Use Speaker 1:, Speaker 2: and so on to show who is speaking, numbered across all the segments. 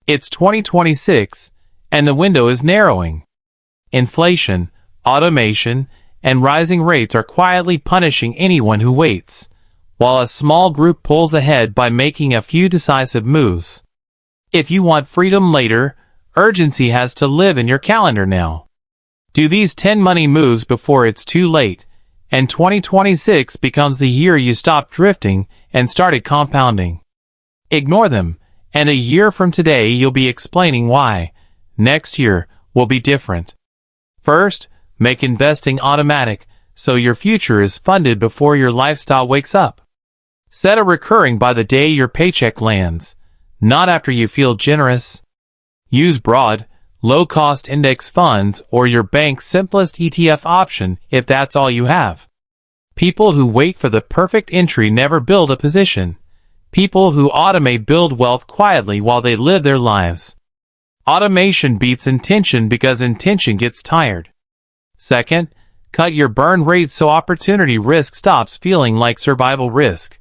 Speaker 1: It's 2026, and the window is narrowing. Inflation, automation, and rising rates are quietly punishing anyone who waits, while a small group pulls ahead by making a few decisive moves. If you want freedom later, urgency has to live in your calendar now. Do these 10 money moves before it's too late, and 2026 becomes the year you stop drifting and started compounding. Ignore them, and a year from today you'll be explaining why next year will be different. First, make investing automatic so your future is funded before your lifestyle wakes up. Set a recurring by the day your paycheck lands, not after you feel generous. Use broad, low-cost index funds or your bank's simplest ETF option if that's all you have. People who wait for the perfect entry never build a position. People who automate build wealth quietly while they live their lives. Automation beats intention because intention gets tired. Second, cut your burn rate so opportunity risk stops feeling like survival risk.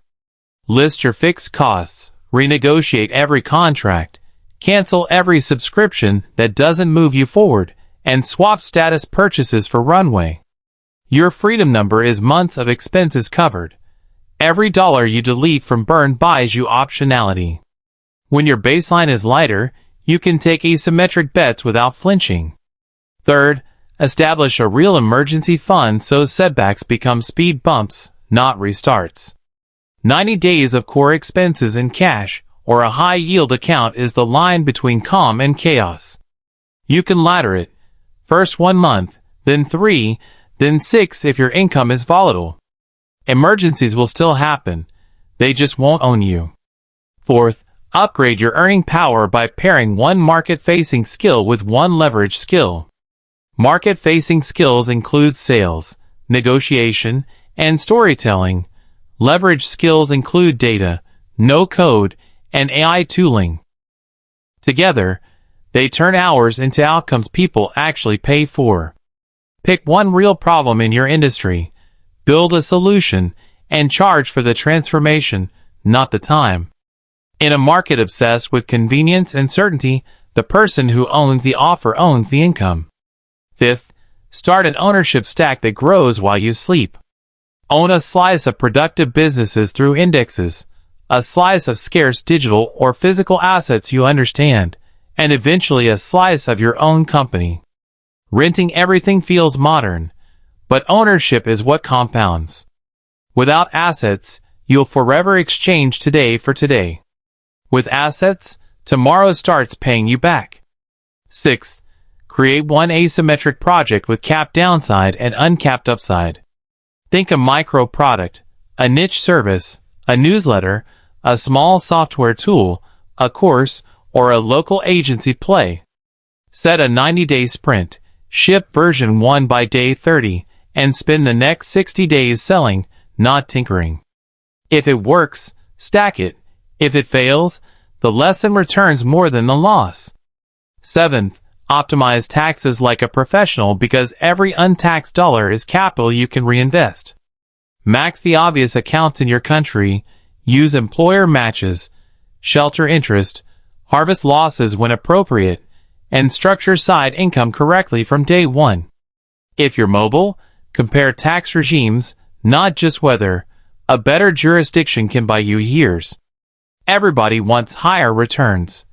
Speaker 1: List your fixed costs, renegotiate every contract, cancel every subscription that doesn't move you forward, and swap status purchases for runway. Your freedom number is months of expenses covered. Every dollar you delete from burn buys you optionality. When your baseline is lighter, you can take asymmetric bets without flinching. Third, establish a real emergency fund so setbacks become speed bumps, not restarts. 90 days of core expenses in cash or a high-yield account is the line between calm and chaos. You can ladder it. First 1 month, then 3, then 6 if your income is volatile. Emergencies will still happen. They just won't own you. Fourth, upgrade your earning power by pairing one market-facing skill with one leverage skill. Market-facing skills include sales, negotiation, and storytelling. Leverage skills include data, no-code, and AI tooling. Together, they turn hours into outcomes people actually pay for. Pick one real problem in your industry, build a solution, and charge for the transformation, not the time. In a market obsessed with convenience and certainty, the person who owns the offer owns the income. Fifth, start an ownership stack that grows while you sleep. Own a slice of productive businesses through indexes, a slice of scarce digital or physical assets you understand, and eventually a slice of your own company. Renting everything feels modern, but ownership is what compounds. Without assets, you'll forever exchange today for today. With assets, tomorrow starts paying you back. Sixth, create one asymmetric project with capped downside and uncapped upside. Think a micro product, a niche service, a newsletter, a small software tool, a course, or a local agency play. Set a 90-day sprint, ship version 1 by day 30, and spend the next 60 days selling, not tinkering. If it works, stack it. If it fails, the lesson returns more than the loss. Seventh, optimize taxes like a professional because every untaxed dollar is capital you can reinvest. Max the obvious accounts in your country, use employer matches, shelter interest, harvest losses when appropriate, and structure side income correctly from day one. If you're mobile, compare tax regimes, not just whether. A better jurisdiction can buy you years. Everybody wants higher returns.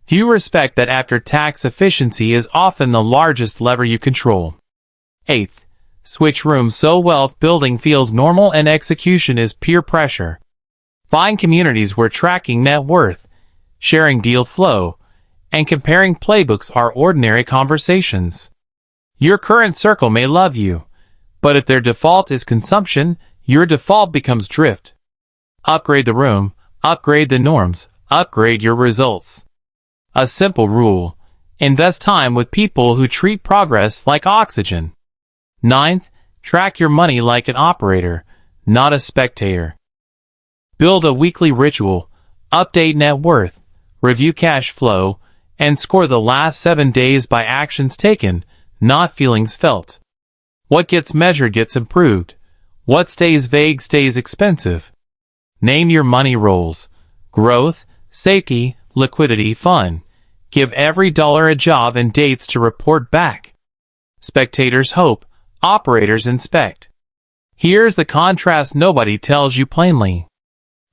Speaker 1: Few respect that after-tax efficiency is often the largest lever you control. Eighth, switch rooms so wealth building feels normal and execution is peer pressure. Find communities where tracking net worth, sharing deal flow, and comparing playbooks are ordinary conversations. Your current circle may love you, but if their default is consumption, your default becomes drift. Upgrade the room, upgrade the norms, upgrade your results. A simple rule: invest time with people who treat progress like oxygen. Ninth, track your money like an operator, not a spectator. Build a weekly ritual, update net worth, review cash flow, and score the last 7 days by actions taken, not feelings felt. What gets measured gets improved. What stays vague stays expensive. Name your money roles: growth, safety, liquidity, fun. Give every dollar a job and dates to report back. Spectators hope, operators inspect. Here's the contrast nobody tells you plainly.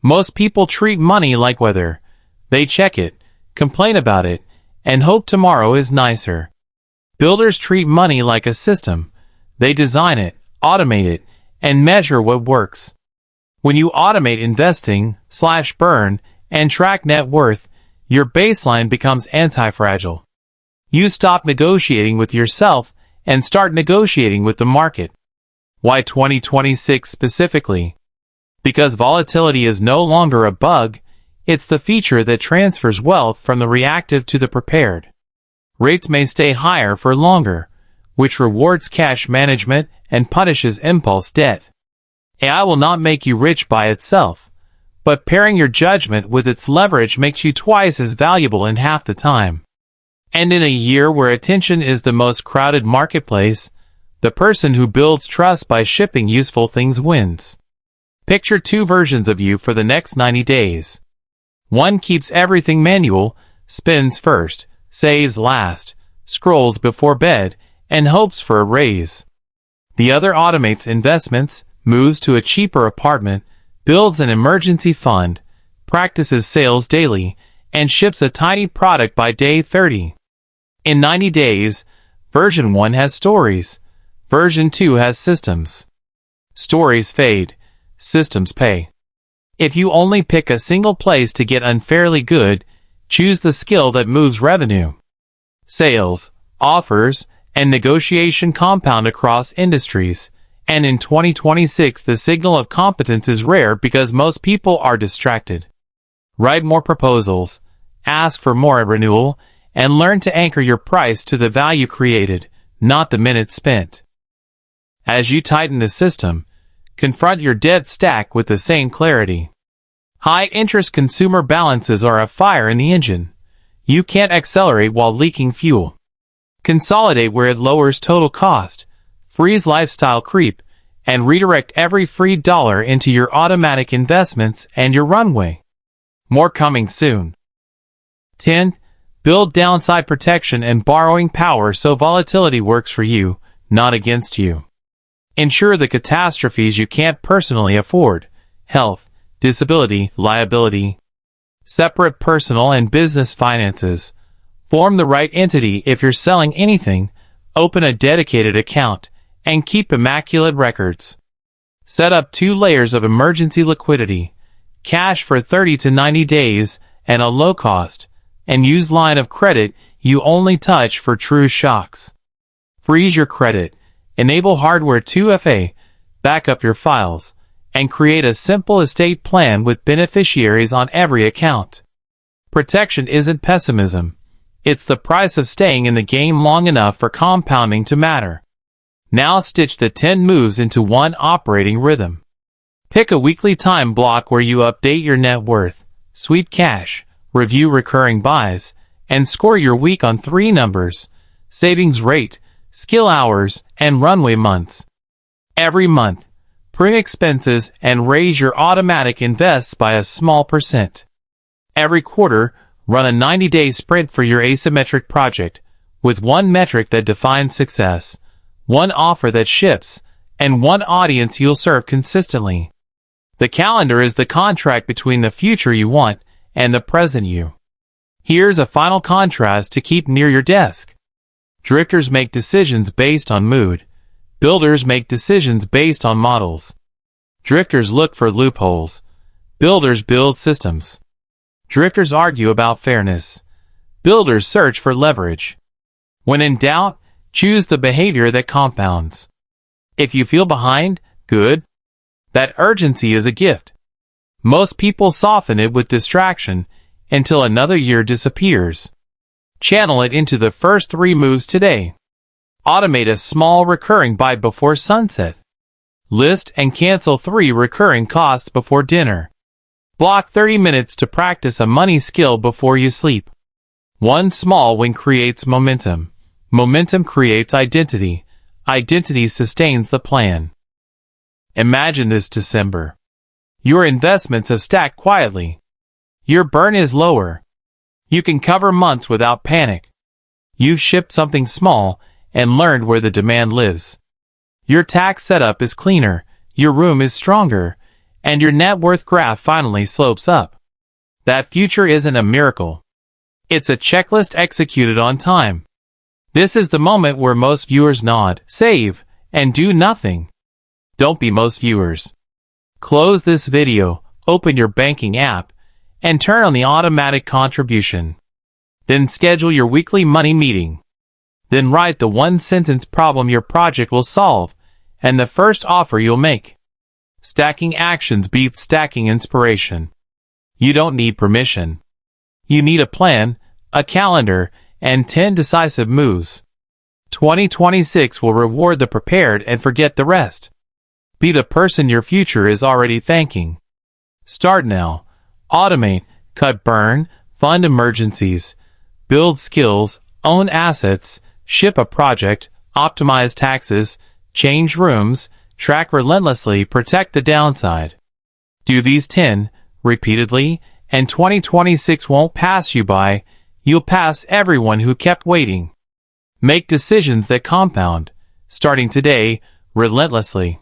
Speaker 1: Most people treat money like weather. They check it, complain about it, and hope tomorrow is nicer. Builders treat money like a system. They design it, automate it, and measure what works. When you automate investing, slash burn, and track net worth, your baseline becomes anti-fragile. You stop negotiating with yourself and start negotiating with the market. Why 2026 specifically? Because volatility is no longer a bug, it's the feature that transfers wealth from the reactive to the prepared. Rates may stay higher for longer, which rewards cash management and punishes impulse debt. AI will not make you rich by itself, but pairing your judgment with its leverage makes you twice as valuable in half the time. And in a year where attention is the most crowded marketplace, the person who builds trust by shipping useful things wins. Picture two versions of you for the next 90 days. One keeps everything manual, spends first, saves last, scrolls before bed, and hopes for a raise. The other automates investments, moves to a cheaper apartment, builds an emergency fund, practices sales daily, and ships a tiny product by day 30. In 90 days, version 1 has stories. Version 2 has systems. Stories fade. Systems pay. If you only pick a single place to get unfairly good, choose the skill that moves revenue. Sales, offers, and negotiation compound across industries, and in 2026 the signal of competence is rare because most people are distracted. Write more proposals, ask for more at renewal, and learn to anchor your price to the value created, not the minutes spent. As you tighten the system, confront your debt stack with the same clarity. High-interest consumer balances are a fire in the engine. You can't accelerate while leaking fuel. Consolidate where it lowers total cost, freeze lifestyle creep, and redirect every free dollar into your automatic investments and your runway. More coming soon. 10. Build downside protection and borrowing power so volatility works for you, not against you. Ensure the catastrophes you can't personally afford: health, disability, liability. Separate personal and business finances. Form the right entity if you're selling anything, open a dedicated account, and keep immaculate records. Set up 2 layers of emergency liquidity, cash for 30 to 90 days and a low cost, and use line of credit you only touch for true shocks. Freeze your credit, enable hardware 2FA, back up your files, and create a simple estate plan with beneficiaries on every account. Protection isn't pessimism. It's the price of staying in the game long enough for compounding to matter. Now stitch the 10 moves into one operating rhythm. Pick a weekly time block where you update your net worth, sweep cash, review recurring buys, and score your week on 3 numbers: savings rate, skill hours, and runway months. Every month, print expenses and raise your automatic invests by a small %. Every quarter, run a 90-day sprint for your asymmetric project, with one metric that defines success, one offer that ships, and one audience you'll serve consistently. The calendar is the contract between the future you want and the present you. Here's a final contrast to keep near your desk. Drifters make decisions based on mood. Builders make decisions based on models. Drifters look for loopholes. Builders build systems. Drifters argue about fairness. Builders search for leverage. When in doubt, choose the behavior that compounds. If you feel behind, good. That urgency is a gift. Most people soften it with distraction until another year disappears. Channel it into the first 3 moves today. Automate a small recurring buy before sunset. List and cancel 3 recurring costs before dinner. Block 30 minutes to practice a money skill before you sleep. One small win creates momentum. Momentum creates identity. Identity sustains the plan. Imagine this December. Your investments have stacked quietly. Your burn is lower. You can cover months without panic. You've shipped something small and learned where the demand lives. Your tax setup is cleaner, your room is stronger, and your net worth graph finally slopes up. That future isn't a miracle. It's a checklist executed on time. This is the moment where most viewers nod, save, and do nothing. Don't be most viewers. Close this video, open your banking app, and turn on the automatic contribution. Then schedule your weekly money meeting. Then write the one-sentence problem your project will solve and the first offer you'll make. Stacking actions beats stacking inspiration. You don't need permission. You need a plan, a calendar, and 10 decisive moves. 2026 will reward the prepared and forget the rest. Be the person your future is already thanking. Start now. Automate, cut burn, fund emergencies, build skills, own assets, ship a project, optimize taxes, change rooms, track relentlessly, protect the downside. Do these 10 repeatedly, and 2026 won't pass you by. You'll pass everyone who kept waiting. Make decisions that compound, starting today, relentlessly.